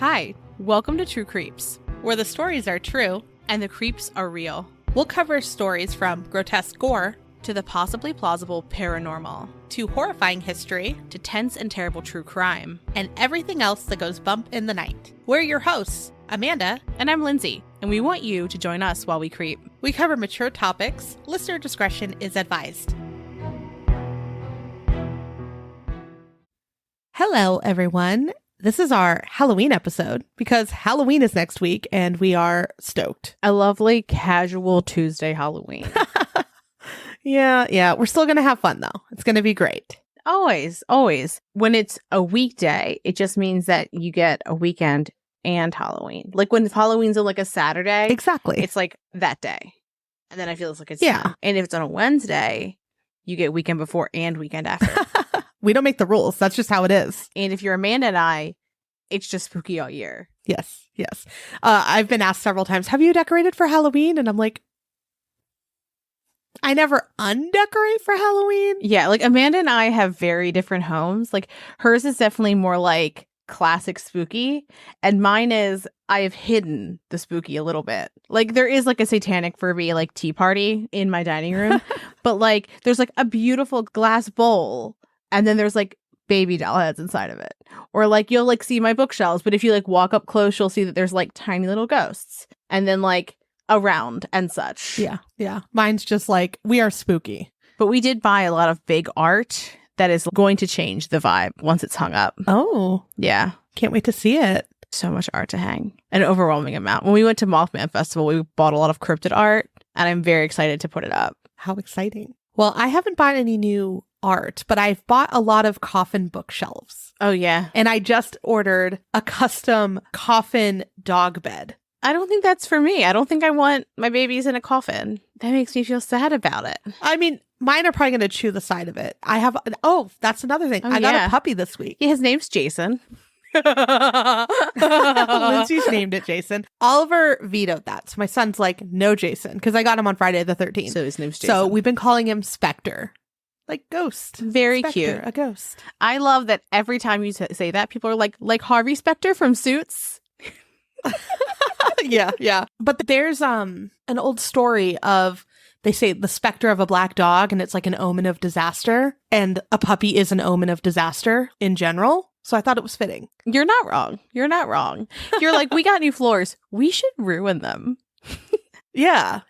Hi, welcome to True Creeps, where the stories are true and the creeps are real. We'll cover stories from grotesque gore to the possibly plausible paranormal, to horrifying history, to tense and terrible true crime, and everything else that goes bump in the night. We're your hosts, Amanda, and I'm Lindsay, and we want you to join us while we creep. We cover mature topics. Listener discretion is advised. Hello, everyone. This is our Halloween episode because Halloween is next week and we are stoked. A lovely casual Tuesday Halloween. Yeah. We're still going to have fun though. It's going to be great. Always. When it's a weekday, it just means that you get a weekend and Halloween. Like when Halloween's on like a Saturday. Exactly. It's like that day. And then I feel like it's yeah. And if it's on a Wednesday, you get weekend before and weekend after. We don't make the rules. That's just how it is. And if you're Amanda and I, it's just spooky all year. Yes. I've been asked several times, have you decorated for Halloween? And I'm like, I never undecorate for Halloween. Yeah, like Amanda and I have very different homes. Like hers is definitely more like classic spooky. And mine is, I have hidden the spooky a little bit. Like there is like a satanic Furby like tea party in my dining room. But like there's like a beautiful glass bowl. And then there's like baby doll heads inside of it. Or like you'll like see my bookshelves, but if you like walk up close, you'll see that there's like tiny little ghosts. And then like around and such. Yeah. Mine's just like, we are spooky. But we did buy a lot of big art that is going to change the vibe once it's hung up. Oh. Yeah. Can't wait to see it. So much art to hang. An overwhelming amount. When we went to Mothman Festival, we bought a lot of cryptid art. And I'm very excited to put it up. How exciting. Well, I haven't bought any new art, but I've bought a lot of coffin bookshelves. Oh, yeah. And I just ordered a custom coffin dog bed. I don't think that's for me. I don't think I want my babies in a coffin. That makes me feel sad about it. I mean, mine are probably going to chew the side of it. That's another thing. I got a puppy this week. Yeah, his name's Jason. Lindsay's named it Jason. Oliver vetoed that. So my son's like, no, Jason, because I got him on Friday the 13th. So his name's Jason. So we've been calling him Spectre. Like ghost. Very Spectre, cute. A ghost. I love that every time you say that, people are like Harvey Specter from Suits. Yeah. But there's an old story of, they say the specter of a black dog, and it's like an omen of disaster. And a puppy is an omen of disaster in general. So I thought it was fitting. You're not wrong. You're like, we got new floors. We should ruin them. Yeah.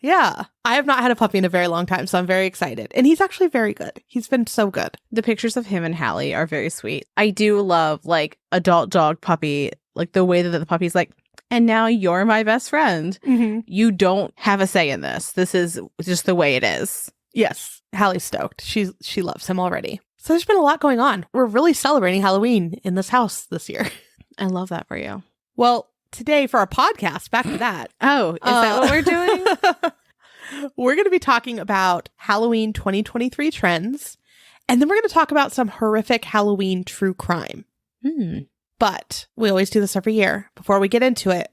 I have not had a puppy in a very long time, so I'm very excited. And he's actually very good. He's been so good. The pictures of him and Hallie are very sweet. I do love like adult dog puppy, like the way that the puppy's like, and now you're my best friend. Mm-hmm. You don't have a say in this. This is just the way it is. Yes. Hallie's stoked. She loves him already. So there's been a lot going on. We're really celebrating Halloween in this house this year. I love that for you. Well, today for our podcast, back to that. Oh, is that what we're doing? We're going to be talking about Halloween 2023 trends. And then we're going to talk about some horrific Halloween true crime. But we always do this every year. Before we get into it,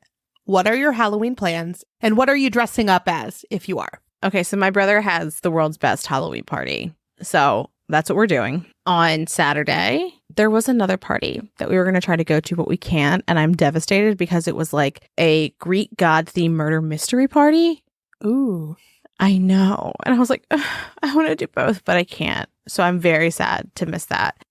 what are your Halloween plans? And what are you dressing up as if you are? Okay, so my brother has the world's best Halloween party. So that's what we're doing. On Saturday, there was another party that we were going to try to go to, but we can't. And I'm devastated because it was like a Greek god themed murder mystery party. Ooh. I know. And I was like, I want to do both, but I can't. So I'm very sad to miss that.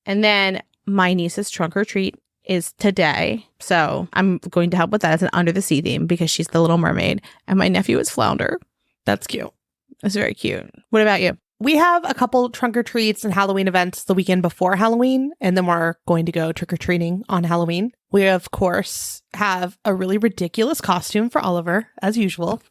And then my niece's trunk or treat is today. So I'm going to help with that as an under the sea theme because she's the Little Mermaid. And my nephew is Flounder. That's cute. It's very cute. What about you? We have a couple trunk or treats and Halloween events the weekend before Halloween, and then we're going to go trick-or-treating on Halloween. We, of course, have a really ridiculous costume for Oliver, as usual.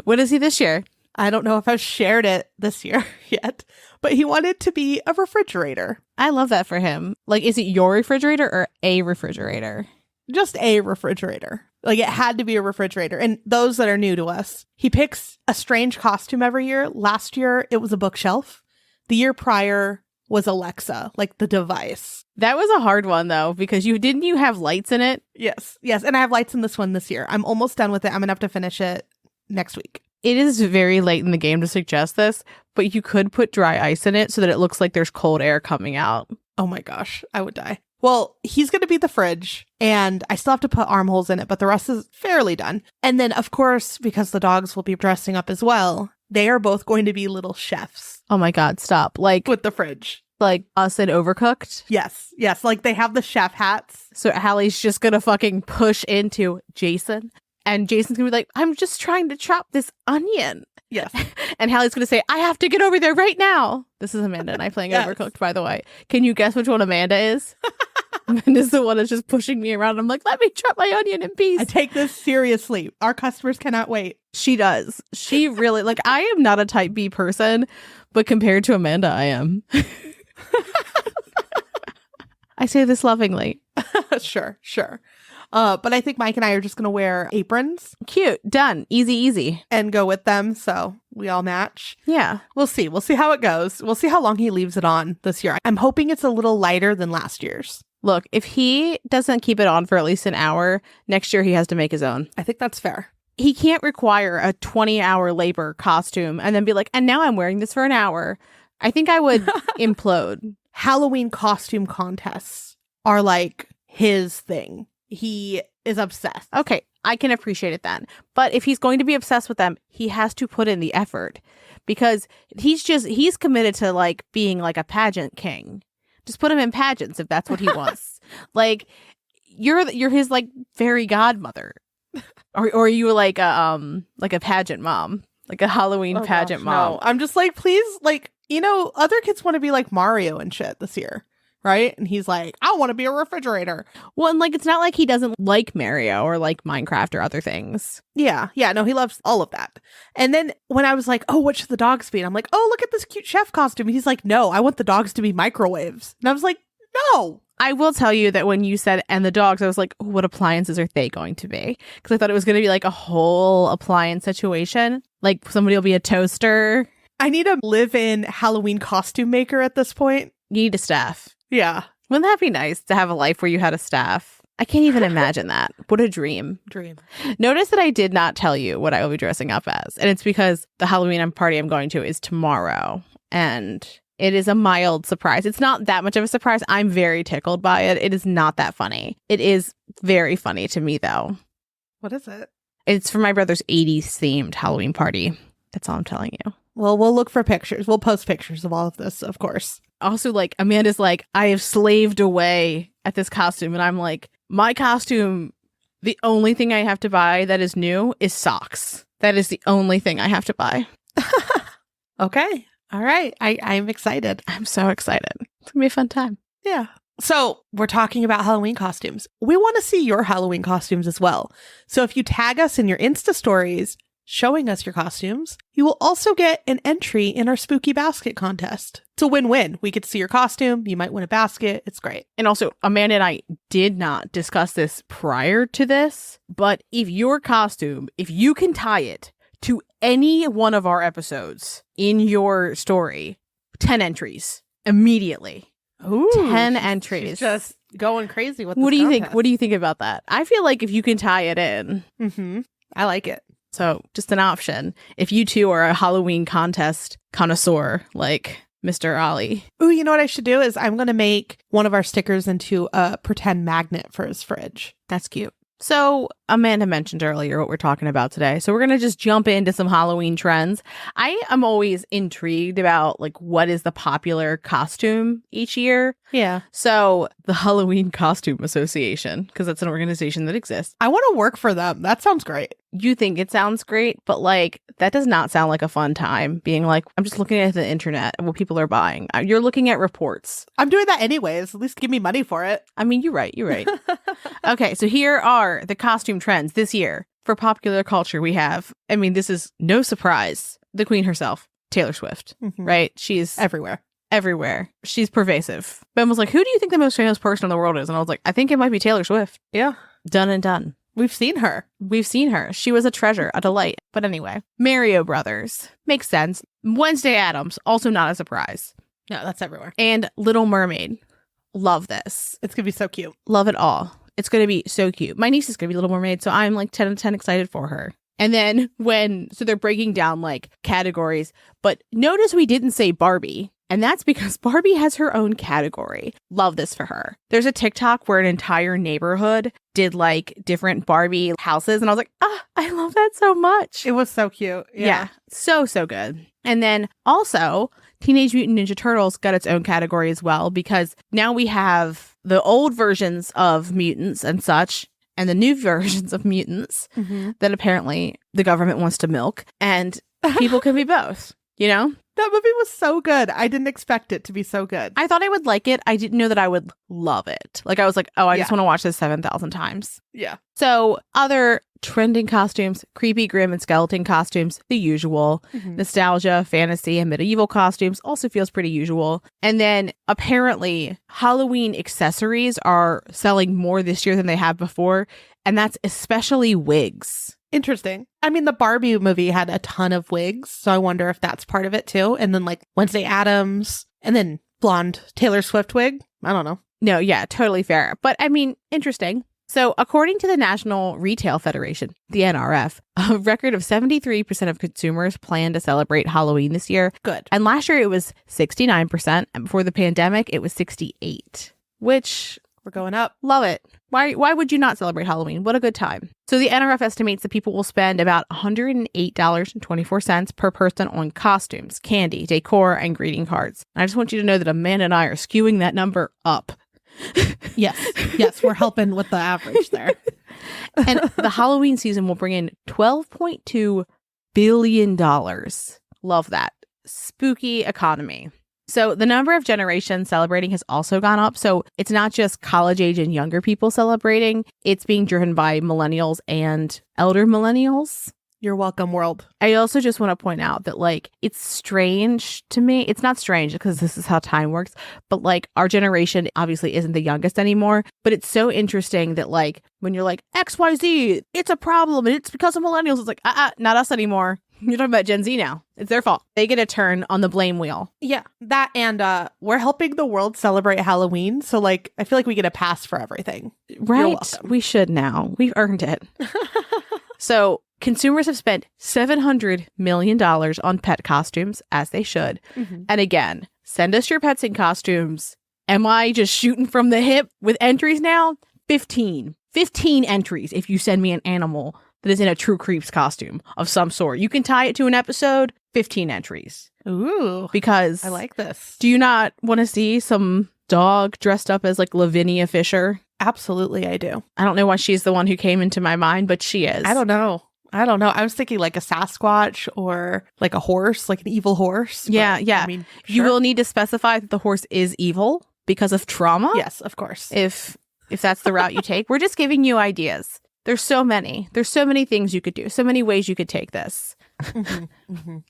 What is he this year? I don't know if I've shared it this year yet, but he wanted to be a refrigerator. I love that for him. Like, is it your refrigerator or a refrigerator? Just a refrigerator. Like, it had to be a refrigerator. And those that are new to us, he picks a strange costume every year. Last year, it was a bookshelf. The year prior was Alexa, like the device. That was a hard one, though, because didn't you have lights in it? Yes. And I have lights in this one this year. I'm almost done with it. I'm going to have to finish it next week. It is very late in the game to suggest this, but you could put dry ice in it so that it looks like there's cold air coming out. Oh my gosh, I would die. Well, he's going to be the fridge, and I still have to put armholes in it, but the rest is fairly done. And then, of course, because the dogs will be dressing up as well, they are both going to be little chefs. Oh my God, stop. Like with the fridge. Like us in Overcooked? Yes. Like they have the chef hats. So Hallie's just going to fucking push into Jason, and Jason's going to be like, I'm just trying to chop this onion. Yes. And Hallie's going to say, I have to get over there right now. This is Amanda and I playing Overcooked, by the way. Can you guess which one Amanda is? Amanda's the one that's just pushing me around. I'm like, let me chop my onion in peace. I take this seriously. Our customers cannot wait. She does. She really, like, I am not a type B person, but compared to Amanda, I am. I say this lovingly. Sure. But I think Mike and I are just going to wear aprons. Cute. Done. Easy. And go with them. So we all match. Yeah. We'll see. We'll see how it goes. We'll see how long he leaves it on this year. I'm hoping it's a little lighter than last year's. Look, if he doesn't keep it on for at least an hour, next year he has to make his own. I think that's fair. He can't require a 20-hour labor costume and then be like, and now I'm wearing this for an hour. I think I would implode. Halloween costume contests are like his thing. He is obsessed. Okay, I can appreciate it then. But if he's going to be obsessed with them, he has to put in the effort because he's committed to like being like a pageant king. Just put him in pageants if that's what he wants. Like you're his like fairy godmother. Or you were like a pageant mom, like a Halloween pageant mom. No. I'm just like, please, like, you know, other kids want to be like Mario and shit this year. Right? And he's like, I want to be a refrigerator. Well, and like, it's not like he doesn't like Mario or like Minecraft or other things. Yeah. No, he loves all of that. And then when I was like, oh, what should the dogs be? And I'm like, oh, look at this cute chef costume. And he's like, no, I want the dogs to be microwaves. And I was like, no. I will tell you that when you said, and the dogs, I was like, what appliances are they going to be? Because I thought it was going to be like a whole appliance situation. Like somebody will be a toaster. I need a live-in Halloween costume maker at this point. You need a staff. Yeah. Wouldn't that be nice to have a life where you had a staff? I can't even imagine that. What a dream. Notice that I did not tell you what I will be dressing up as. And it's because the Halloween party I'm going to is tomorrow. And it is a mild surprise. It's not that much of a surprise. I'm very tickled by it. It is not that funny. It is very funny to me, though. What is it? It's for my brother's 80s themed Halloween party. That's all I'm telling you. Well, we'll look for pictures. We'll post pictures of all of this, of course. Also, like, Amanda's like, I have slaved away at this costume. And I'm like, my costume, the only thing I have to buy that is new is socks. That is the only thing I have to buy. Okay. All right. I'm excited. I'm so excited. It's going to be a fun time. Yeah. So we're talking about Halloween costumes. We want to see your Halloween costumes as well. So if you tag us in your Insta stories showing us your costumes, you will also get an entry in our spooky basket contest. It's a win-win. We get to see your costume. You might win a basket. It's great. And also, Amanda and I did not discuss this prior to this, but if your costume, if you can tie it to any one of our episodes in your story, 10 entries immediately. Ooh, 10 entries. She's just going crazy with this What do you contest. think? What do you think about that? I feel like if you can tie it in. I like it. So just an option. If you two are a Halloween contest connoisseur like Mr. Ollie. Ooh, you know what I should do is I'm going to make one of our stickers into a pretend magnet for his fridge. That's cute. So Amanda mentioned earlier what we're talking about today. So we're going to just jump into some Halloween trends. I am always intrigued about like what is the popular costume each year. Yeah. So the Halloween Costume Association, because that's an organization that exists. I want to work for them. That sounds great. You think it sounds great, but like that does not sound like a fun time being like, I'm just looking at the internet and what people are buying. You're looking at reports. I'm doing that anyways. At least give me money for it. I mean, you're right. Okay, so here are the costume trends this year. For popular culture, we have, I mean, this is no surprise, the queen herself, Taylor Swift, right? She's everywhere. She's pervasive. Ben was like, who do you think the most famous person in the world is? And I was like, I think it might be Taylor Swift. Yeah. Done and done. We've seen her. She was a treasure, a delight. But anyway, Mario Brothers. Makes sense. Wednesday Addams, also not a surprise. No, that's everywhere. And Little Mermaid. Love this. It's going to be so cute. Love it all. It's going to be so cute. My niece is going to be Little Mermaid, so I'm like 10 out of 10 excited for her. And then so they're breaking down like categories, but notice we didn't say Barbie. And that's because Barbie has her own category. Love this for her. There's a TikTok where an entire neighborhood did like different Barbie houses. And I was like, I love that so much. It was so cute. Yeah. So good. And then also Teenage Mutant Ninja Turtles got its own category as well, because now we have the old versions of mutants and such and the new versions of mutants that apparently the government wants to milk, and people can be both, you know? That movie was so good. I didn't expect it to be so good. I thought I would like it. I didn't know that I would love it. Like I was like, I just want to watch this 7,000 times. Yeah. So other trending costumes, creepy, grim, and skeleton costumes, the usual. Nostalgia, fantasy, and medieval costumes also feels pretty usual. And then apparently Halloween accessories are selling more this year than they have before. And that's especially wigs. Interesting. I mean, the Barbie movie had a ton of wigs, so I wonder if that's part of it too. And then like Wednesday Addams, and then blonde Taylor Swift wig. I don't know. No, yeah, totally fair. But I mean, interesting. So according to the National Retail Federation, the NRF, a record of 73% of consumers plan to celebrate Halloween this year. Good. And last year it was 69%. And before the pandemic, it was 68%, which... We're going up. Love it. Why would you not celebrate Halloween? What a good time. So the NRF estimates that people will spend about $108.24 per person on costumes, candy, decor, and greeting cards. And I just want you to know that Amanda and I are skewing that number up. Yes, we're helping with the average there. And the Halloween season will bring in $12.2 billion. Love that. Spooky economy. So the number of generations celebrating has also gone up. So it's not just college age and younger people celebrating. It's being driven by millennials and elder millennials. You're welcome, world. I also just want to point out that, like, it's strange to me. It's not strange because this is how time works. But, like, our generation obviously isn't the youngest anymore. But it's so interesting that, like, when you're like, XYZ, it's a problem and it's because of millennials. It's like, not us anymore. You're talking about Gen Z now. It's their fault. They get a turn on the blame wheel. Yeah, that and we're helping the world celebrate Halloween. So, like, I feel like we get a pass for everything. Right? You're welcome. We should now. We've earned it. So, consumers have spent $700 million on pet costumes, as they should. And again, send us your pets in costumes. Am I just shooting from the hip with entries now? 15 entries if you send me an animal that is in a True Creeps costume of some sort. You can tie it to an episode, 15 entries. Ooh. Because I like this. Do you not want to see some dog dressed up as like Lavinia Fisher? Absolutely, I do. I don't know why she's the one who came into my mind, but she is. I don't know. I was thinking like a Sasquatch or like a horse, like an evil horse. Yeah. I mean, sure. You will need to specify that the horse is evil because of trauma. Yes, of course. If that's the route you take. We're just giving you ideas. There's so many things you could do. So many ways you could take this.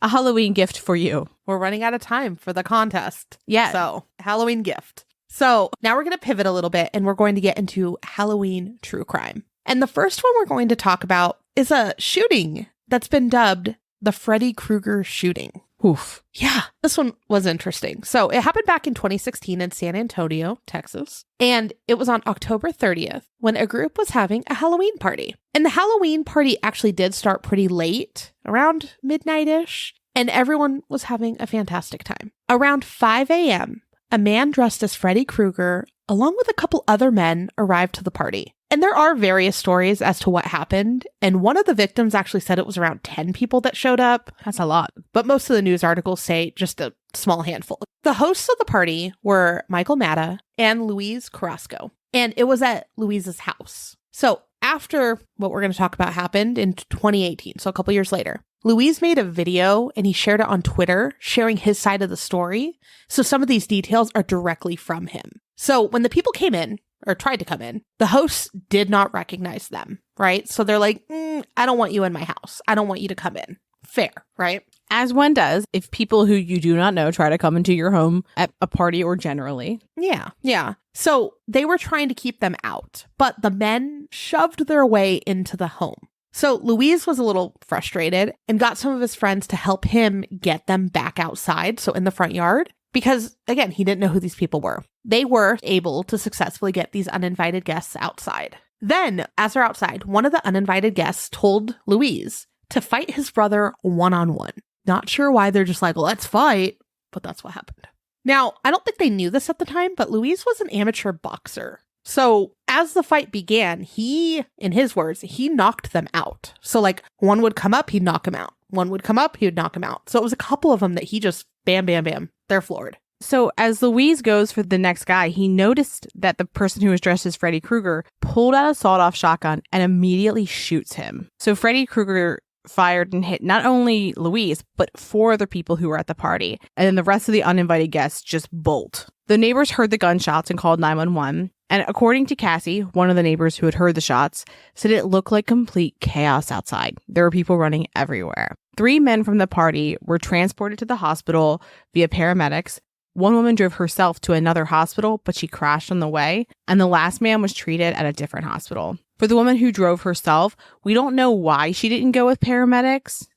A Halloween gift for you. We're running out of time for the contest. Yeah. So, Halloween gift. So, now we're going to pivot a little bit and we're going to get into Halloween true crime. And the first one we're going to talk about is a shooting that's been dubbed the Freddy Krueger Shooting. Oof. Yeah, this one was interesting. So it happened back in 2016 in San Antonio, Texas. And it was on October 30th when a group was having a Halloween party. And the Halloween party actually did start pretty late, around midnight-ish. And everyone was having a fantastic time. Around 5 a.m., a man dressed as Freddy Krueger, along with a couple other men, arrived to the party. And there are various stories as to what happened. And one of the victims actually said it was around 10 people that showed up. That's a lot. But most of the news articles say just a small handful. The hosts of the party were Michael Matta and Louise Carrasco. And it was at Louise's house. So after what we're going to talk about happened in 2018, so a couple years later, Louise made a video and he shared it on Twitter, sharing his side of the story. So some of these details are directly from him. So when the people came in, or tried to come in, the hosts did not recognize them, right? So they're like, I don't want you in my house. I don't want you to come in. Fair, right? As one does, if people who you do not know try to come into your home at a party or generally. Yeah. So they were trying to keep them out, but the men shoved their way into the home. So Louise was a little frustrated and got some of his friends to help him get them back outside, so in the front yard. Because, again, he didn't know who these people were. They were able to successfully get these uninvited guests outside. Then, as they're outside, one of the uninvited guests told Louise to fight his brother one-on-one. Not sure why they're just like, let's fight, but that's what happened. Now, I don't think they knew this at the time, but Louise was an amateur boxer. So as the fight began, he, in his words, he knocked them out. So like one would come up, he'd knock him out. One would come up, he would knock him out. So it was a couple of them that he just bam, bam, bam, they're floored. So as Louise goes for the next guy, he noticed that the person who was dressed as Freddy Krueger pulled out a sawed-off shotgun and immediately shoots him. So Freddy Krueger fired and hit not only Louise, but 4 other people who were at the party. And then the rest of the uninvited guests just bolt. The neighbors heard the gunshots and called 911. And according to Cassie, one of the neighbors who had heard the shots, said it looked like complete chaos outside. There were people running everywhere. 3 men from the party were transported to the hospital via paramedics. One woman drove herself to another hospital, but she crashed on the way. And the last man was treated at a different hospital. For the woman who drove herself, we don't know why she didn't go with paramedics,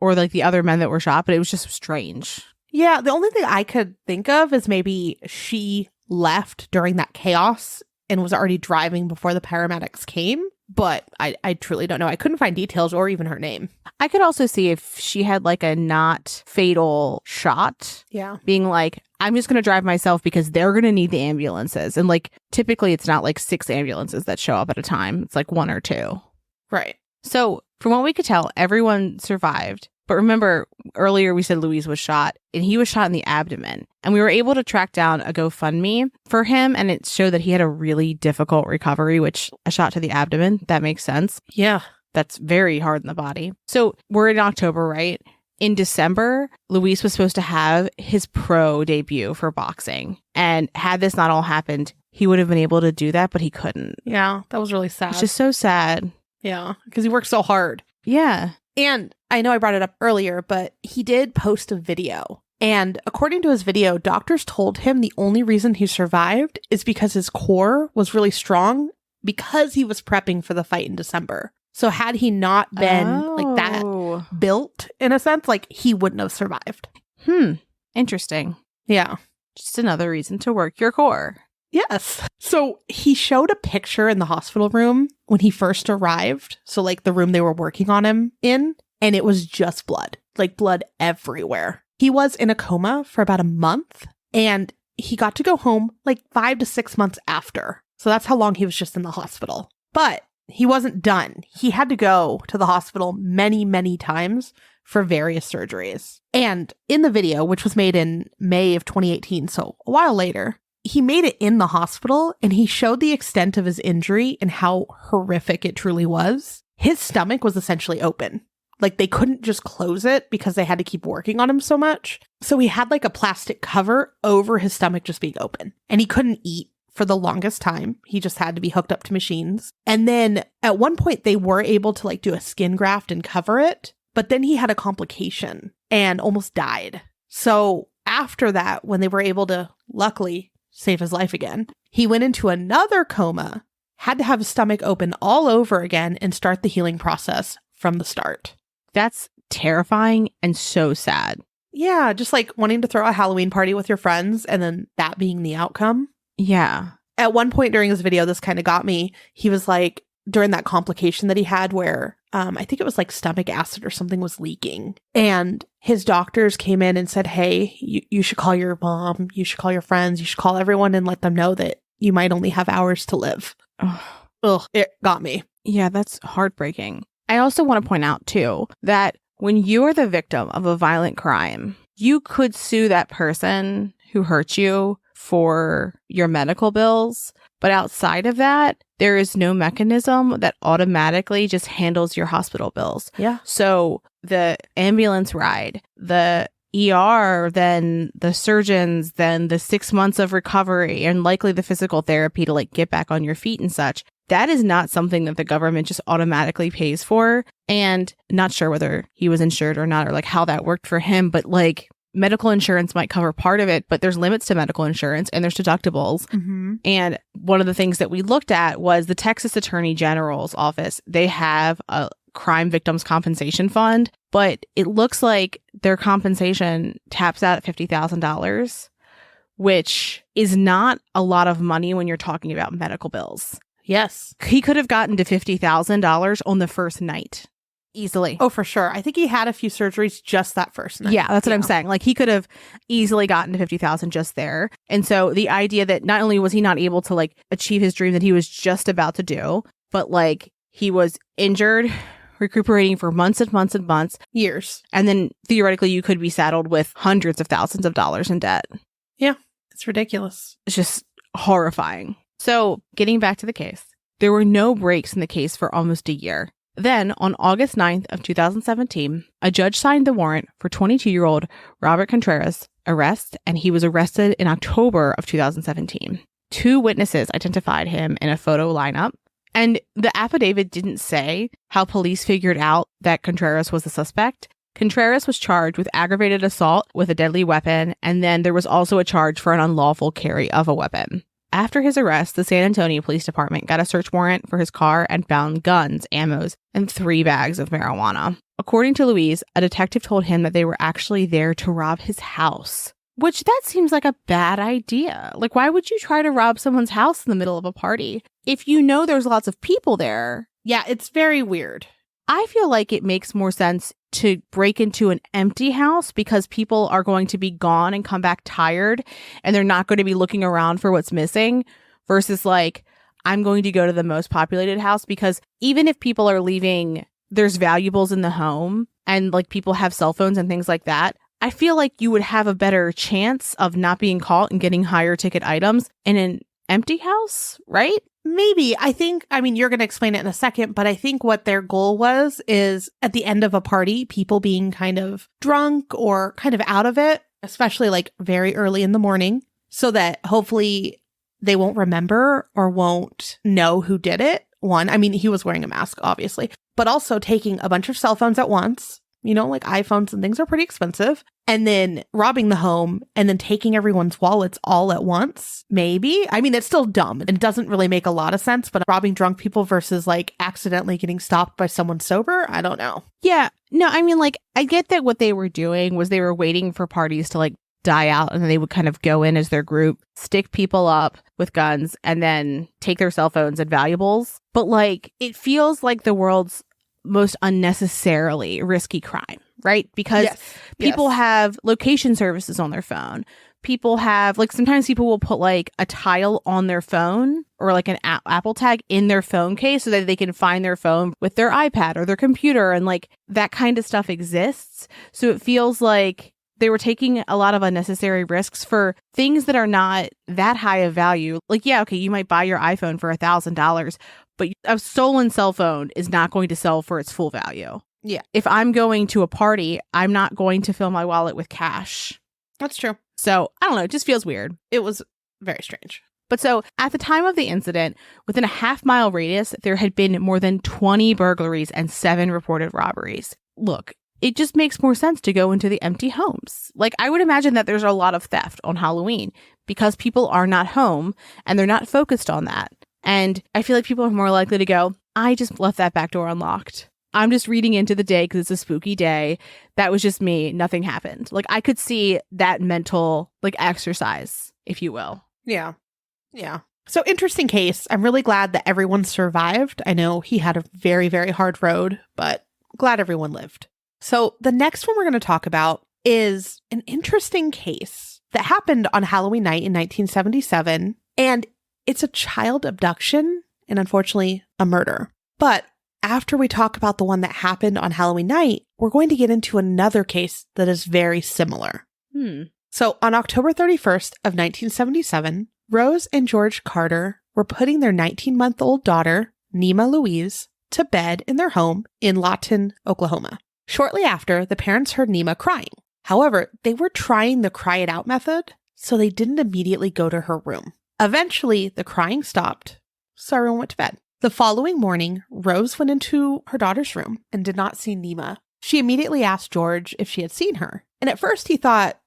or like the other men that were shot, but it was just strange. Yeah, the only thing I could think of is maybe she left during that chaos and was already driving before the paramedics came. But I truly don't know. I couldn't find details or even her name. I could also see if she had like a not fatal shot. Yeah. Being like, I'm just going to drive myself because they're going to need the ambulances. And like, typically it's not like 6 ambulances that show up at a time. It's like 1 or 2. Right. So from what we could tell, everyone survived. But remember, earlier we said Louise was shot, and he was shot in the abdomen. And we were able to track down a GoFundMe for him, and it showed that he had a really difficult recovery, which a shot to the abdomen, that makes sense. Yeah. That's very hard in the body. So we're in October, right? In December, Louise was supposed to have his pro debut for boxing. And had this not all happened, he would have been able to do that, but he couldn't. Yeah, that was really sad. It's just so sad. Yeah, because he worked so hard. Yeah. And I know I brought it up earlier, but he did post a video. And according to his video, doctors told him the only reason he survived is because his core was really strong because he was prepping for the fight in December. So had he not been like that built, in a sense, like he wouldn't have survived. Interesting. Yeah. Just another reason to work your core. Yes. So he showed a picture in the hospital room when he first arrived. So like the room they were working on him in, and it was just blood, like blood everywhere. He was in a coma for about a month, and he got to go home like 5 to 6 months after. So that's how long he was just in the hospital. But he wasn't done. He had to go to the hospital many, many times for various surgeries. And in the video, which was made in May of 2018, so a while later, he made it in the hospital, and he showed the extent of his injury and how horrific it truly was. His stomach was essentially open. Like they couldn't just close it because they had to keep working on him so much. So he had like a plastic cover over his stomach just being open, and he couldn't eat for the longest time. He just had to be hooked up to machines. And then at one point they were able to like do a skin graft and cover it, but then he had a complication and almost died. So after that, when they were able to luckily save his life again, he went into another coma, had to have his stomach open all over again and start the healing process from the start. That's terrifying and so sad. Yeah, just like wanting to throw a Halloween party with your friends and then that being the outcome. Yeah. At one point during his video, this kind of got me. He was like, during that complication that he had where I think it was like stomach acid or something was leaking. And his doctors came in and said, hey, you should call your mom. You should call your friends. You should call everyone and let them know that you might only have hours to live. Ugh, it got me. Yeah, that's heartbreaking. I also want to point out, too, that when you are the victim of a violent crime, you could sue that person who hurt you for your medical bills. But outside of that, there is no mechanism that automatically just handles your hospital bills. Yeah. So the ambulance ride, the ER, then the surgeons, then the 6 months of recovery, and likely the physical therapy to like get back on your feet and such. That is not something that the government just automatically pays for. And not sure whether he was insured or not, or like how that worked for him. But like medical insurance might cover part of it, but there's limits to medical insurance and there's deductibles. Mm-hmm. And one of the things that we looked at was the Texas Attorney General's office. They have a crime victims compensation fund, but it looks like their compensation taps out at $50,000, which is not a lot of money when you're talking about medical bills. Yes. He could have gotten to $50,000 on the first night. easily. Oh, for sure. I think he had a few surgeries just that first night. Yeah, that's what I'm saying. Like, he could have easily gotten to 50,000 just there. And so the idea that not only was he not able to like achieve his dream that he was just about to do, but like he was injured, recuperating for months and months and months. Years. And then theoretically you could be saddled with hundreds of thousands of dollars in debt. Yeah, it's ridiculous. It's just horrifying. So getting back to the case, there were no breaks in the case for almost a year. Then, on August 9th of 2017, a judge signed the warrant for 22-year-old Robert Contreras' arrest, and he was arrested in October of 2017. 2 witnesses identified him in a photo lineup, and the affidavit didn't say how police figured out that Contreras was the suspect. Contreras was charged with aggravated assault with a deadly weapon, and then there was also a charge for an unlawful carry of a weapon. After his arrest, the San Antonio Police Department got a search warrant for his car and found guns, ammos, and 3 bags of marijuana. According to Louise, a detective told him that they were actually there to rob his house, which that seems like a bad idea. Like, why would you try to rob someone's house in the middle of a party if you know there's lots of people there? Yeah, it's very weird. I feel like it makes more sense to break into an empty house because people are going to be gone and come back tired and they're not going to be looking around for what's missing versus like, I'm going to go to the most populated house because even if people are leaving, there's valuables in the home and like people have cell phones and things like that. I feel like you would have a better chance of not being caught and getting higher ticket items in an empty house, right? Maybe. I mean, you're going to explain it in a second, but I think what their goal was is at the end of a party, people being kind of drunk or kind of out of it, especially like very early in the morning, so that hopefully they won't remember or won't know who did it. One, I mean, he was wearing a mask, obviously, but also taking a bunch of cell phones at once. You know, like iPhones and things are pretty expensive. And then robbing the home and then taking everyone's wallets all at once. Maybe. I mean, it's still dumb. It doesn't really make a lot of sense, but robbing drunk people versus like accidentally getting stopped by someone sober, I don't know. Yeah. No, I mean, like, I get that what they were doing was they were waiting for parties to like die out and then they would kind of go in as their group, stick people up with guns and then take their cell phones and valuables. But like, it feels like the world's most unnecessarily risky crime, right? Because people have location services on their phone. People have, like, sometimes people will put like a tile on their phone or like an Apple tag in their phone case so that they can find their phone with their iPad or their computer, and like that kind of stuff exists. So it feels like they were taking a lot of unnecessary risks for things that are not that high of value. Like, yeah, okay, you might buy your iPhone for $1,000, but a stolen cell phone is not going to sell for its full value. Yeah. If I'm going to a party, I'm not going to fill my wallet with cash. That's true. So, I don't know. It just feels weird. It was very strange. But so, at the time of the incident, within a half-mile radius, there had been more than 20 burglaries and 7 reported robberies. Look, it just makes more sense to go into the empty homes. Like, I would imagine that there's a lot of theft on Halloween because people are not home and they're not focused on that. And I feel like people are more likely to go, I just left that back door unlocked. I'm just reading into the day because it's a spooky day. That was just me. Nothing happened. Like, I could see that mental, like, exercise, if you will. Yeah. Yeah. So interesting case. I'm really glad that everyone survived. I know he had a very, very hard road, but glad everyone lived. So the next one we're going to talk about is an interesting case that happened on Halloween night in 1977. And it's a child abduction and unfortunately a murder. But after we talk about the one that happened on Halloween night, we're going to get into another case that is very similar. So on October 31st of 1977, Rose and George Carter were putting their 19-month-old daughter, Nima Louise, to bed in their home in Lawton, Oklahoma. Shortly after, the parents heard Nima crying. However, they were trying the cry it out method, so they didn't immediately go to her room. Eventually, the crying stopped, so everyone went to bed. The following morning, Rose went into her daughter's room and did not see Nima. She immediately asked George if she had seen her. And at first he thought,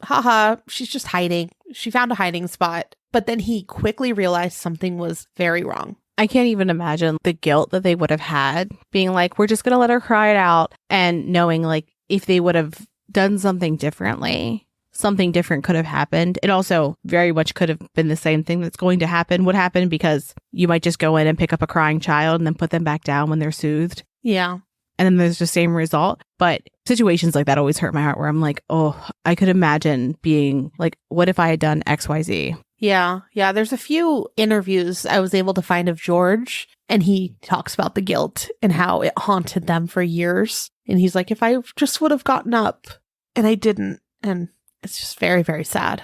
haha, she's just hiding. She found a hiding spot. But then he quickly realized something was very wrong. I can't even imagine the guilt that they would have had being like, we're just going to let her cry it out. And knowing like if they would have done something differently, something different could have happened. It also very much could have been the same thing that's going to happen would happen because you might just go in and pick up a crying child and then put them back down when they're soothed. Yeah. and then there's the same result. But situations like that always hurt my heart, where I'm like, oh, I could imagine being like, what if I had done XYZ? Yeah. There's a few interviews I was able to find of George, and he talks about the guilt and how it haunted them for years. And he's like, if I just would have gotten up, and I didn't. And it's just very, very sad.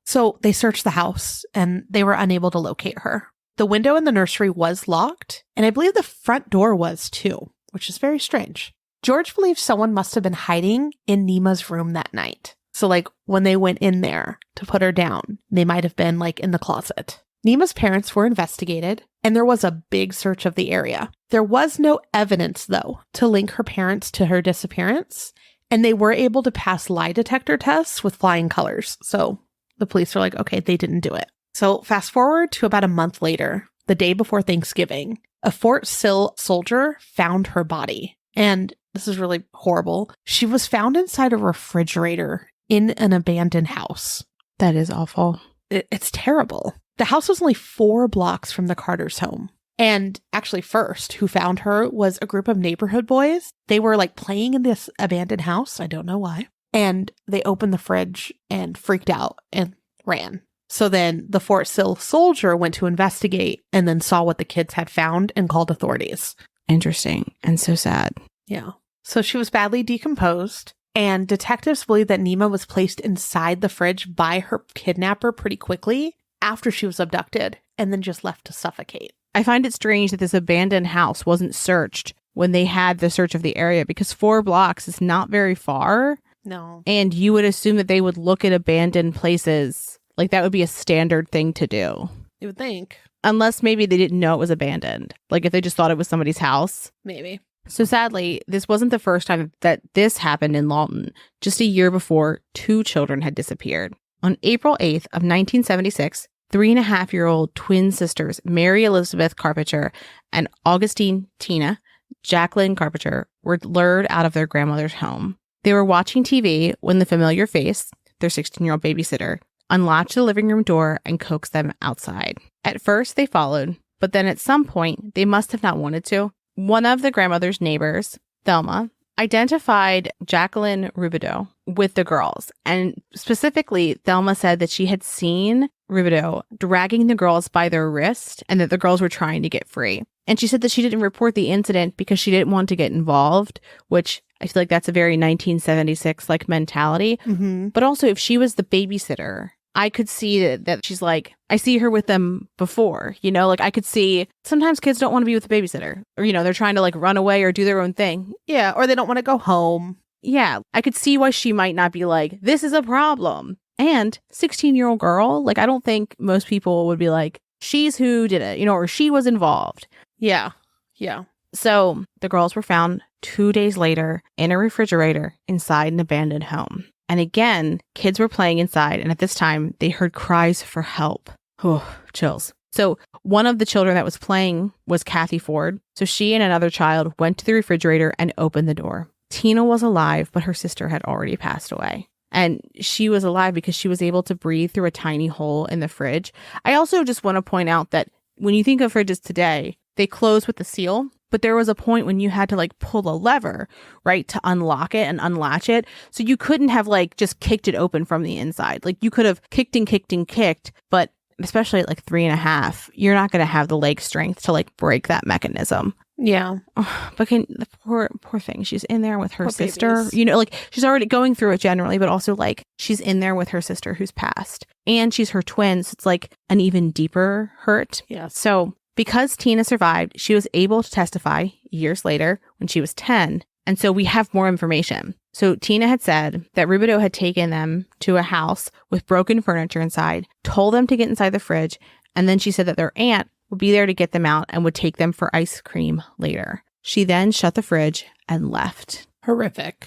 So they searched the house and they were unable to locate her. The window in the nursery was locked, and I believe the front door was too, which is very strange. George believes someone must have been hiding in Nima's room that night. So like when they went in there to put her down, they might have been like in the closet. Nima's parents were investigated, and there was a big search of the area. There was no evidence, though, to link her parents to her disappearance, and they were able to pass lie detector tests with flying colors. So the police were like, okay, they didn't do it. So fast forward to about a month later, the day before Thanksgiving, a Fort Sill soldier found her body. And this is really horrible. She was found inside a refrigerator in an abandoned house. That is awful. It's terrible. The house was only 4 blocks from the Carter's home. And actually first, who found her was a group of neighborhood boys. They were like playing in this abandoned house. I don't know why. And they opened the fridge and freaked out and ran. So then the Fort Sill soldier went to investigate and then saw what the kids had found and called authorities. Interesting. And so sad. Yeah. So she was badly decomposed, and detectives believe that Nima was placed inside the fridge by her kidnapper pretty quickly after she was abducted and then just left to suffocate. I find it strange that this abandoned house wasn't searched when they had the search of the area, because 4 blocks is not very far. No. And you would assume that they would look at abandoned places. Like that would be a standard thing to do. You would think. Unless maybe they didn't know it was abandoned. Like if they just thought it was somebody's house. Maybe. So sadly, this wasn't the first time that this happened in Lawton. Just a year before, 2 children had disappeared. On April 8th of 1976, 3.5-year-old twin sisters, Mary Elizabeth Carpitcher and Augustine Tina, Jacqueline Carpitcher, were lured out of their grandmother's home. They were watching TV when the familiar face, their 16-year-old babysitter, unlatched the living room door and coaxed them outside. At first, they followed, but then at some point, they must have not wanted to. One of the grandmother's neighbors, Thelma, identified Jacqueline Rubidoux with the girls. And specifically, Thelma said that she had seen Rubidoux dragging the girls by their wrist and that the girls were trying to get free. And she said that she didn't report the incident because she didn't want to get involved, which I feel like that's a very 1976 like mentality. Mm-hmm. But also, if she was the babysitter, I could see that she's like, I see her with them before, you know, like I could see sometimes kids don't want to be with the babysitter, or, you know, they're trying to like run away or do their own thing. Yeah. Or they don't want to go home. Yeah. I could see why she might not be like, this is a problem. And 16-year-old girl, like, I don't think most people would be like, she's who did it, you know, or she was involved. Yeah. Yeah. So the girls were found 2 days later in a refrigerator inside an abandoned home. And again, kids were playing inside, and at this time, they heard cries for help. Oh, chills. So one of the children that was playing was Kathy Ford. So she and another child went to the refrigerator and opened the door. Tina was alive, but her sister had already passed away. And she was alive because she was able to breathe through a tiny hole in the fridge. I also just want to point out that when you think of fridges today, they close with a seal. But there was a point when you had to like pull a lever, right, to unlock it and unlatch it. So you couldn't have like just kicked it open from the inside. Like you could have kicked and kicked and kicked, but especially at like 3.5, you're not going to have the leg strength to like break that mechanism. Yeah. But the poor thing, she's in there with her Poor sister, babies. you know, like she's already going through it generally, but also like she's in there with her sister who's passed, and she's her twin. So it's like an even deeper hurt. Yeah. So because Tina survived, she was able to testify years later when she was 10. And so we have more information. So Tina had said that Rubidoux had taken them to a house with broken furniture inside, told them to get inside the fridge, and then she said that their aunt would be there to get them out and would take them for ice cream later. She then shut the fridge and left. Horrific.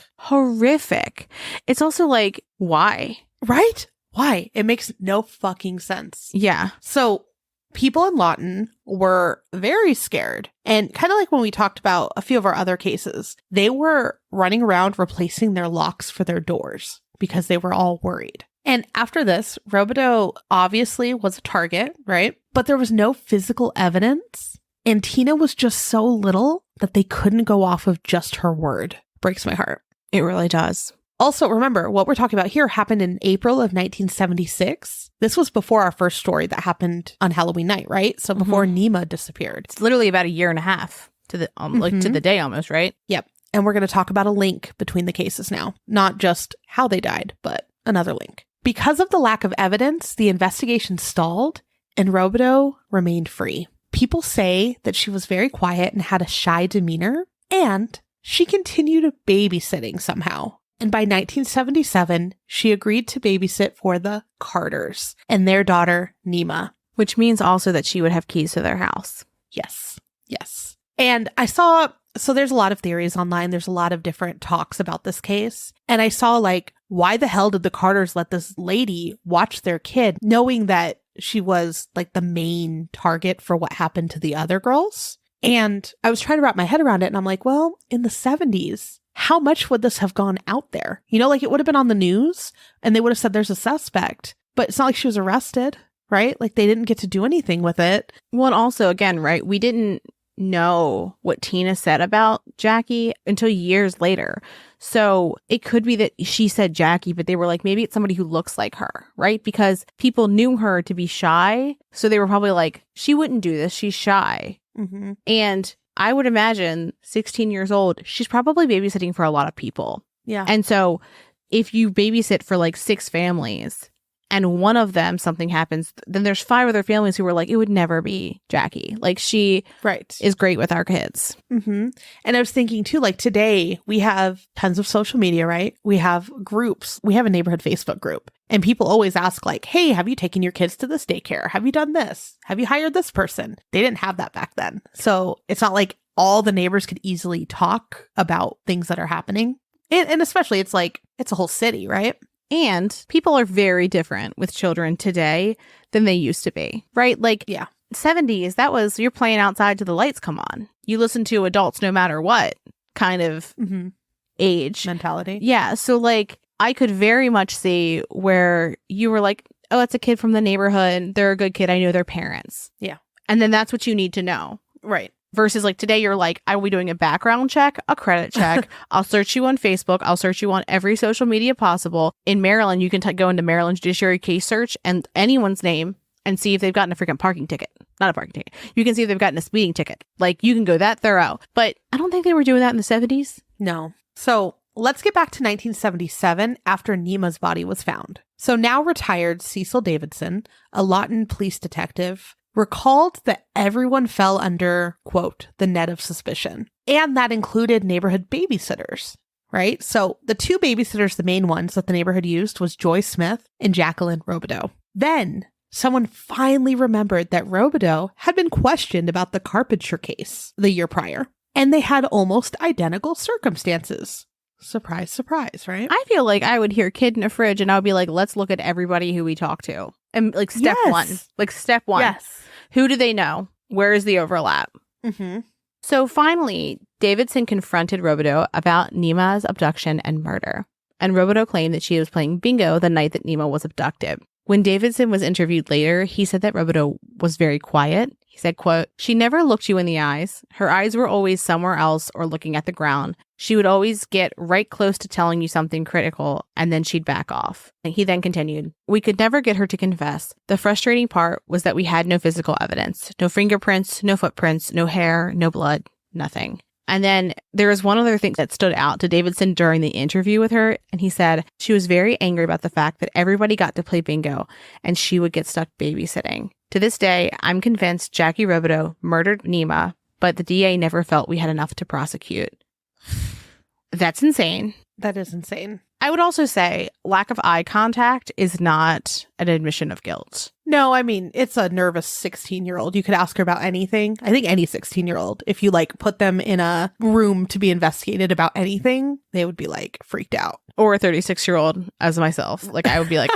It's also like, why? Right? Why? It makes no fucking sense. Yeah. So people in Lawton were very scared. And kind of like when we talked about a few of our other cases, they were running around replacing their locks for their doors because they were all worried. And after this, Rubidoux obviously was a target, right? But there was no physical evidence And Tina was just so little that they couldn't go off of just her word. Breaks my heart. It really does. Also, remember, what we're talking about here happened in April of 1976. This was before our first story that happened on Halloween night, right? So before Nima disappeared. It's literally about a year and a half to the like to the day almost, right? Yep. And we're going to talk about a link between the cases now. Not just how they died, but another link. Because of the lack of evidence, the investigation stalled and Robideau remained free. People say that she was very quiet and had a shy demeanor, and she continued babysitting somehow. And by 1977, she agreed to babysit for the Carters and their daughter, Nima. Which means also that she would have keys to their house. Yes. Yes. And I saw, so there's a lot of theories online. There's a lot of different talks about this case. And I saw like, why the hell did the Carters let this lady watch their kid knowing that she was like the main target for what happened to the other girls? And I was trying to wrap my head around it. And I'm like, well, in the 70s, how much would this have gone out there? You know, like it would have been on the news and they would have said there's a suspect, but it's not like she was arrested, right? Like they didn't get to do anything with it. Well, and also, again, right, we didn't know what Tina said about Jackie until years later. So it could be that she said Jackie, but they were like, maybe it's somebody who looks like her, right? Because people knew her to be shy. So they were probably like, she wouldn't do this. She's shy. Mm-hmm. And I would imagine 16 years old, she's probably babysitting for a lot of people. Yeah. And so if you babysit for like 6 families and one of them, something happens, then there's 5 other families who were like, it would never be Jackie. Like she is great with our kids. Mm-hmm. And I was thinking too, like today we have tons of social media, right? We have groups. We have a neighborhood Facebook group. And people always ask like, hey, have you taken your kids to this daycare? Have you done this? Have you hired this person? They didn't have that back then. So it's not like all the neighbors could easily talk about things that are happening. And especially it's like, it's a whole city, right? And people are very different with children today than they used to be, right? Like, 70s, that was, you're playing outside till the lights come on. You listen to adults no matter what kind of age. Mentality. Yeah. So, like, I could very much see where you were like, oh, it's a kid from the neighborhood. They're a good kid. I know their parents. Yeah. And then that's what you need to know. Right. Versus like today, you're like, are we doing a background check, a credit check? I'll search you on Facebook. I'll search you on every social media possible. In Maryland, you can go into Maryland Judiciary Case Search and anyone's name and see if they've gotten a freaking parking ticket. Not a parking ticket. You can see if they've gotten a speeding ticket. Like you can go that thorough. But I don't think they were doing that in the 70s. No. So let's get back to 1977 after Nima's body was found. So now retired Cecil Davidson, a Lawton police detective, recalled that everyone fell under, quote, the net of suspicion. And that included neighborhood babysitters, right? So the 2 babysitters, the main ones that the neighborhood used was Joy Smith and Jacqueline Robideau. Then someone finally remembered that Robideau had been questioned about the Carpitcher case the year prior. And they had almost identical circumstances. Surprise, surprise, right? I feel like I would hear kid in a fridge and I would be like, let's look at everybody who we talk to. And like step one. Like step 1. Yes. Who do they know? Where is the overlap? Mm-hmm. So finally, Davidson confronted Robideau about Nima's abduction and murder. And Robideau claimed that she was playing bingo the night that Nima was abducted. When Davidson was interviewed later, he said that Robideau was very quiet. He said, quote, she never looked you in the eyes. Her eyes were always somewhere else or looking at the ground. She would always get right close to telling you something critical, and then she'd back off. And he then continued, we could never get her to confess. The frustrating part was that we had no physical evidence. No fingerprints, no footprints, no hair, no blood, nothing. And then there was one other thing that stood out to Davidson during the interview with her. And he said she was very angry about the fact that everybody got to play bingo and she would get stuck babysitting. To this day, I'm convinced Jackie Robideau murdered Nima, but the DA never felt we had enough to prosecute. That's insane. That is insane. I would also say lack of eye contact is not an admission of guilt. No, I mean, it's a nervous 16-year-old. You could ask her about anything. I think any 16-year-old, if you like put them in a room to be investigated about anything, they would be like freaked out. Or a 36-year-old as myself. Like I would be like,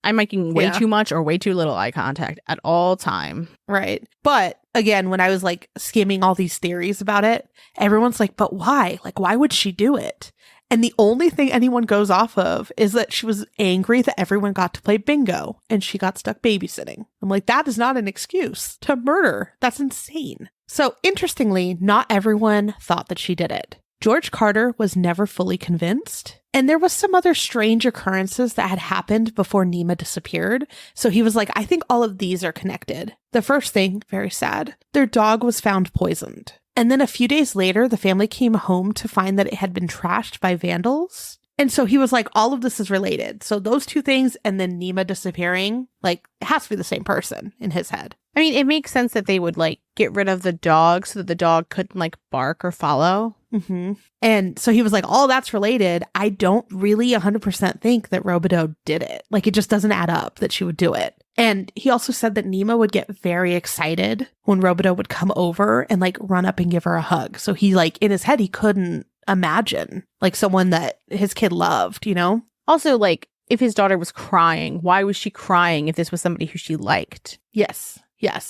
I'm making way too much or way too little eye contact at all time. Right. But again, when I was like skimming all these theories about it, everyone's like, but why? Like, why would she do it? And the only thing anyone goes off of is that she was angry that everyone got to play bingo and she got stuck babysitting. I'm like, that is not an excuse to murder. That's insane. So interestingly, not everyone thought that she did it. George Carter was never fully convinced. And there was some other strange occurrences that had happened before Nima disappeared. So he was like, I think all of these are connected. The first thing, very sad, their dog was found poisoned. And then a few days later, the family came home to find that it had been trashed by vandals. And so he was like, all of this is related. So those two things and then Nima disappearing, like, it has to be the same person in his head. I mean, it makes sense that they would like get rid of the dog so that the dog couldn't like bark or follow. Mm-hmm. And so he was like, all that's related. I don't really 100% think that Robideau did it. Like, it just doesn't add up that she would do it. And he also said that Nima would get very excited when Robideau would come over and like run up and give her a hug. So he like in his head, he couldn't imagine like someone that his kid loved, you know? Also, like, if his daughter was crying, why was she crying if this was somebody who she liked? Yes.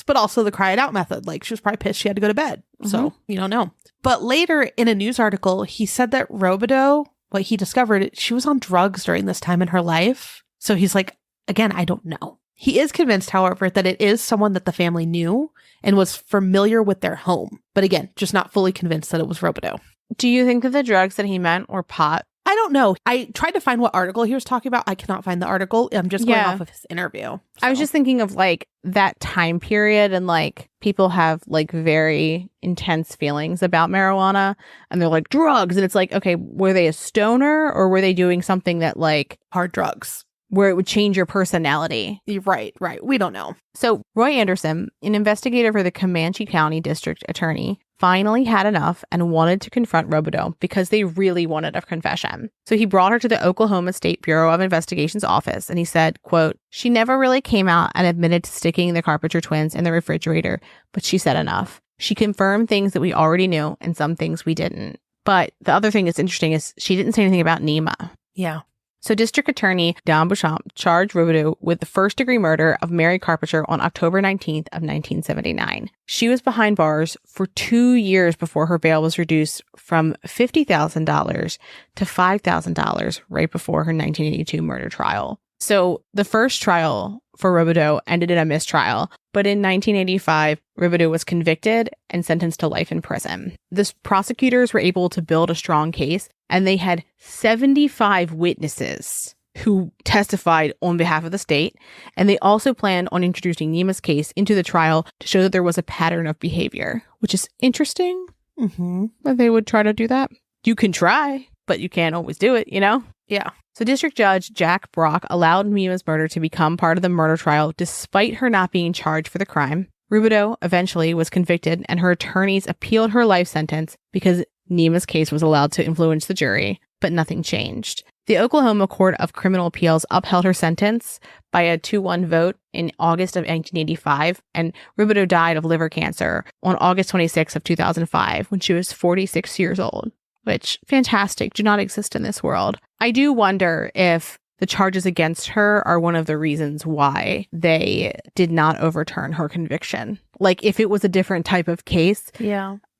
But also the cry it out method. Like, she was probably pissed she had to go to bed. So you don't know. But later in a news article, he said that Robideau, what he discovered, she was on drugs during this time in her life. So he's like, again, I don't know. He is convinced, however, that it is someone that the family knew and was familiar with their home. But again, just not fully convinced that it was Robideau. Do you think that the drugs that he meant were pot? I don't know. I tried to find what article he was talking about. I cannot find the article. I'm just going off of his interview. So. I was just thinking of like that time period and like people have like very intense feelings about marijuana and they're like drugs. And it's like, okay, were they a stoner or were they doing something that like hard drugs? Where it would change your personality. Right. We don't know. So Roy Anderson, an investigator for the Comanche County District Attorney, finally had enough and wanted to confront Robideau because they really wanted a confession. So he brought her to the Oklahoma State Bureau of Investigation's office and he said, quote, she never really came out and admitted to sticking the Carpitcher twins in the refrigerator, but she said enough. She confirmed things that we already knew and some things we didn't. But the other thing that's interesting is she didn't say anything about Nima. Yeah. So District Attorney Don Beauchamp charged Robideau with the first-degree murder of Mary Carpitcher on October 19th of 1979. She was behind bars for 2 years before her bail was reduced from $50,000 to $5,000 right before her 1982 murder trial. So the first trial for Robideau ended in a mistrial, but in 1985, Robideau was convicted and sentenced to life in prison. The prosecutors were able to build a strong case, and they had 75 witnesses who testified on behalf of the state, and they also planned on introducing Nima's case into the trial to show that there was a pattern of behavior, which is interesting that they would try to do that. You can try, but you can't always do it, you know? Yeah. So District Judge Jack Brock allowed Nima's murder to become part of the murder trial despite her not being charged for the crime. Robideau eventually was convicted and her attorneys appealed her life sentence because Nima's case was allowed to influence the jury, but nothing changed. The Oklahoma Court of Criminal Appeals upheld her sentence by a 2-1 vote in August of 1985, and Robideau died of liver cancer on August 26 of 2005 when she was 46 years old. Which, fantastic, do not exist in this world. I do wonder if the charges against her are one of the reasons why they did not overturn her conviction. Like, if it was a different type of case,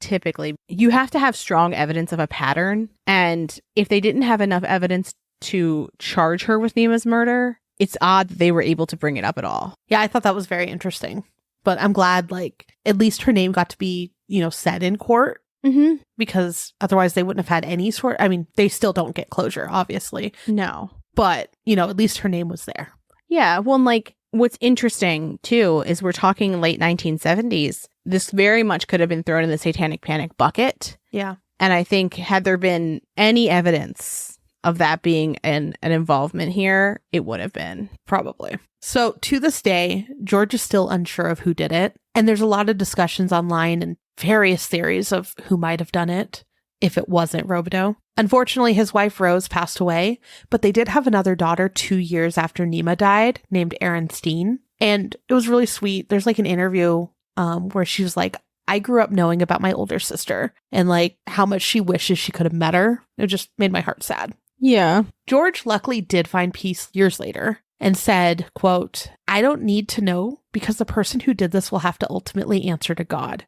typically, you have to have strong evidence of a pattern. And if they didn't have enough evidence to charge her with Nima's murder, it's odd that they were able to bring it up at all. Yeah, I thought that was very interesting. But I'm glad, like, at least her name got to be, said in court. Because otherwise they wouldn't have had any sort. I mean, they still don't get closure, obviously. No. But, at least her name was there. Yeah. Well, like, what's interesting, too, is we're talking late 1970s. This very much could have been thrown in the satanic panic bucket. Yeah. And I think had there been any evidence of that being an involvement here, it would have been. Probably. So to this day, George is still unsure of who did it. And there's a lot of discussions online and various theories of who might have done it if it wasn't Robideau. Unfortunately, his wife Rose passed away, but they did have another daughter 2 years after Nima died named Erin Steen. And it was really sweet. There's like an interview where she was like, I grew up knowing about my older sister and like how much she wishes she could have met her. It just made my heart sad. Yeah. George luckily did find peace years later and said, quote, I don't need to know because the person who did this will have to ultimately answer to God.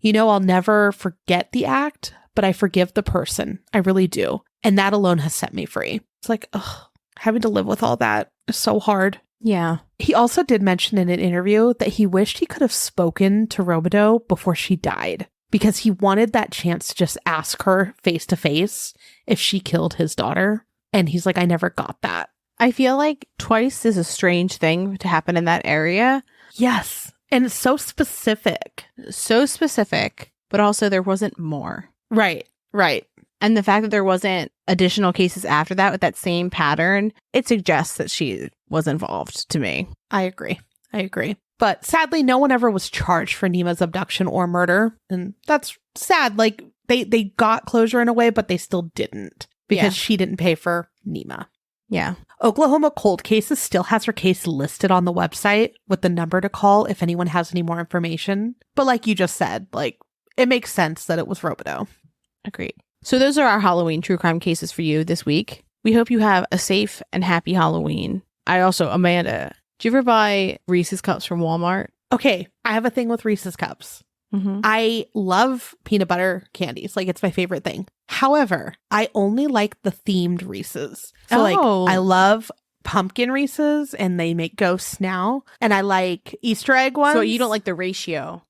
I'll never forget the act, but I forgive the person. I really do. And that alone has set me free. It's like, ugh, having to live with all that is so hard. Yeah. He also did mention in an interview that he wished he could have spoken to Robideau before she died because he wanted that chance to just ask her face to face if she killed his daughter. And he's like, I never got that. I feel like twice is a strange thing to happen in that area. Yes. And it's so specific. So specific, but also there wasn't more. Right. And the fact that there wasn't additional cases after that with that same pattern, it suggests that she was involved to me. I agree. But sadly, no one ever was charged for Nima's abduction or murder. And that's sad. Like, they got closure in a way, but they still didn't because she didn't pay for Nima. Yeah. Oklahoma Cold Cases still has her case listed on the website with the number to call if anyone has any more information. But like you just said, like, it makes sense that it was Robideau. Agreed. So those are our Halloween true crime cases for you this week. We hope you have a safe and happy Halloween. Amanda, do you ever buy Reese's cups from Walmart? Okay, I have a thing with Reese's cups. Mm-hmm. I love peanut butter candies. Like, it's my favorite thing. However, I only like the themed Reese's. So, like, I love pumpkin Reese's, and they make ghosts now. And I like Easter egg ones. So you don't like the ratio,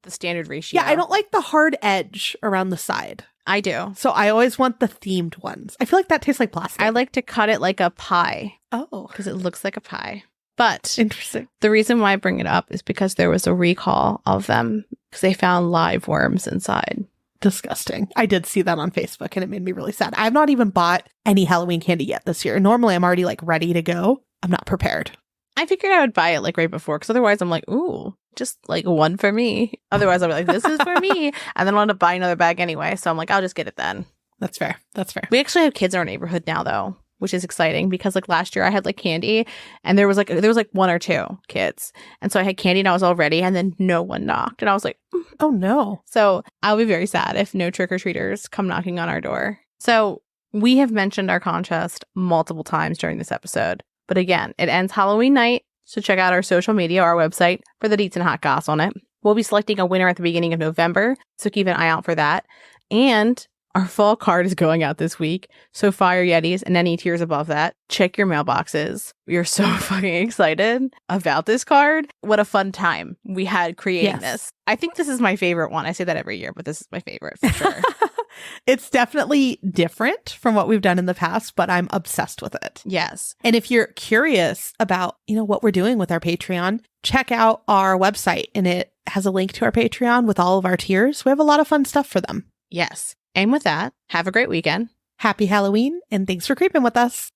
the standard ratio? Yeah, I don't like the hard edge around the side. I do. So I always want the themed ones. I feel like that tastes like plastic. I like to cut it like a pie. Oh. Because it looks like a pie. But interesting. The reason why I bring it up is because there was a recall of them because they found live worms inside. Disgusting. I did see that on Facebook and it made me really sad. I've not even bought any Halloween candy yet this year. Normally I'm already like ready to go. I'm not prepared. I figured I would buy it like right before because otherwise I'm like, ooh, just like one for me. Otherwise I'll be like, this is for me. And then I'll end up buying another bag anyway. So I'm like, I'll just get it then. That's fair. We actually have kids in our neighborhood now though, which is exciting because like last year I had like candy and there was like one or two kids. And so I had candy and I was all ready and then no one knocked. And I was like, oh no. So I'll be very sad if no trick-or-treaters come knocking on our door. So we have mentioned our contest multiple times during this episode. But again, it ends Halloween night. So check out our social media, our website for the deets and hot goss on it. We'll be selecting a winner at the beginning of November. So keep an eye out for that. And our fall card is going out this week. So Fire Yetis and any tiers above that, check your mailboxes. We are so fucking excited about this card. What a fun time we had creating this. I think this is my favorite one. I say that every year, but this is my favorite for sure. It's definitely different from what we've done in the past, but I'm obsessed with it. Yes. And if you're curious about, what we're doing with our Patreon, check out our website and it has a link to our Patreon with all of our tiers. We have a lot of fun stuff for them. Yes. And with that, have a great weekend. Happy Halloween, and thanks for creeping with us.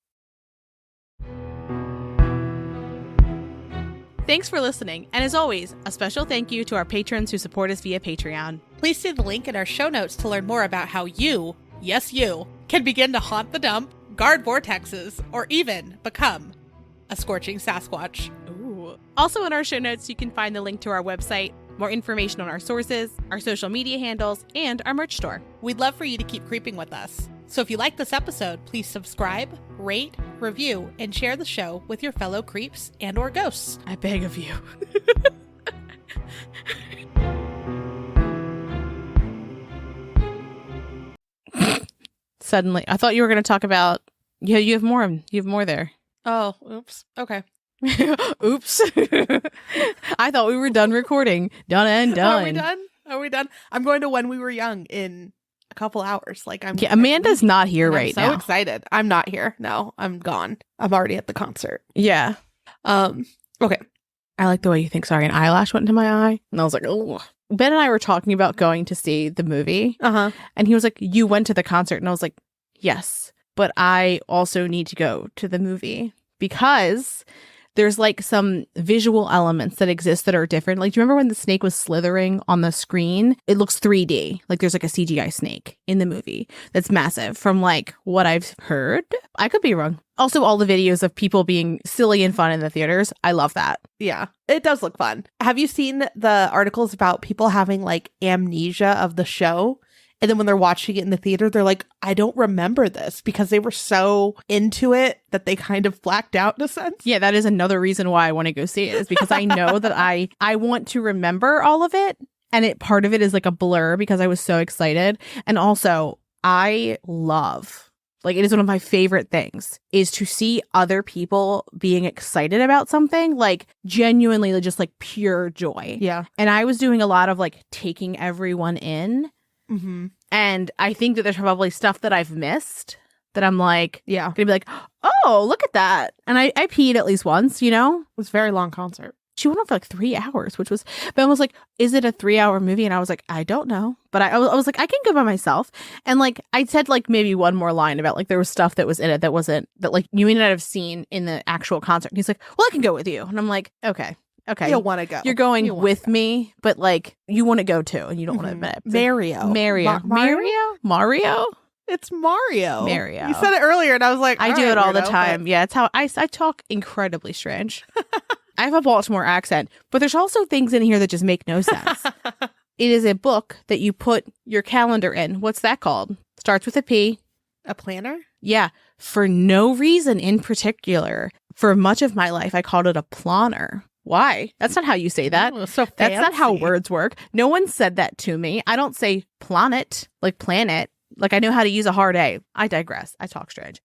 Thanks for listening, and as always, a special thank you to our patrons who support us via Patreon. Please see the link in our show notes to learn more about how you, yes you, can begin to haunt the dump, guard vortexes, or even become a scorching Sasquatch. Ooh. Also in our show notes, you can find the link to our website, more information on our sources, our social media handles, and our merch store. We'd love for you to keep creeping with us. So if you like this episode, please subscribe, rate, review, and share the show with your fellow creeps and or ghosts. I beg of you. Suddenly, I thought you were going to talk about, you have more there. Oh, oops. Okay. Oops. I thought we were done recording. Done and done. Are we done? I'm going to When We Were Young in a couple hours. Amanda's not here right now. I'm so excited. I'm not here. No, I'm gone. I'm already at the concert. Yeah. Okay. I like the way you think. Sorry, an eyelash went into my eye. And I was like, oh. Ben and I were talking about going to see the movie. Uh-huh. And he was like, you went to the concert. And I was like, yes. But I also need to go to the movie because there's like some visual elements that exist that are different. Like, do you remember when the snake was slithering on the screen? It looks 3D. Like there's like a CGI snake in the movie that's massive from like what I've heard. I could be wrong. Also, all the videos of people being silly and fun in the theaters. I love that. Yeah, it does look fun. Have you seen the articles about people having like amnesia of the show? And then when they're watching it in the theater, they're like, I don't remember this because they were so into it that they kind of blacked out in a sense. Yeah, that is another reason why I want to go see it is because I know that I want to remember all of it. And part of it is like a blur because I was so excited. And also, I love Like, it is one of my favorite things, is to see other people being excited about something, like genuinely just like pure joy. Yeah. And I was doing a lot of like taking everyone in. Mm-hmm. And I think that there's probably stuff that I've missed that I'm like, Yeah. gonna be like, oh, look at that. And I peed at least once, you know? It was a very long concert. She went on for like 3 hours, which was, Ben was like, is it a 3-hour movie? And I was like, I don't know. But I was like, I can go by myself. And like, I said like maybe one more line about like there was stuff that was in it that wasn't, that like you may not have seen in the actual concert. And he's like, well, I can go with you. And I'm like, okay. You'll want to go. You're going with me, but like you want to go too. And you don't want to admit it. Mario. Mario? It's Mario. Mario. You said it earlier and I was like, I do it all the weirdo, time. Yeah, it's how I talk incredibly strange. I have a Baltimore accent, but there's also things in here that just make no sense. It is a book that you put your calendar in. What's that called? Starts with a P. A planner? Yeah. For no reason in particular, for much of my life, I called it a planner. Why? That's not how you say that. Oh, so That's not how fancy. words work. No one said that to me. I don't say planet, like planet. Like I know how to use a hard A. I digress. I talk strange.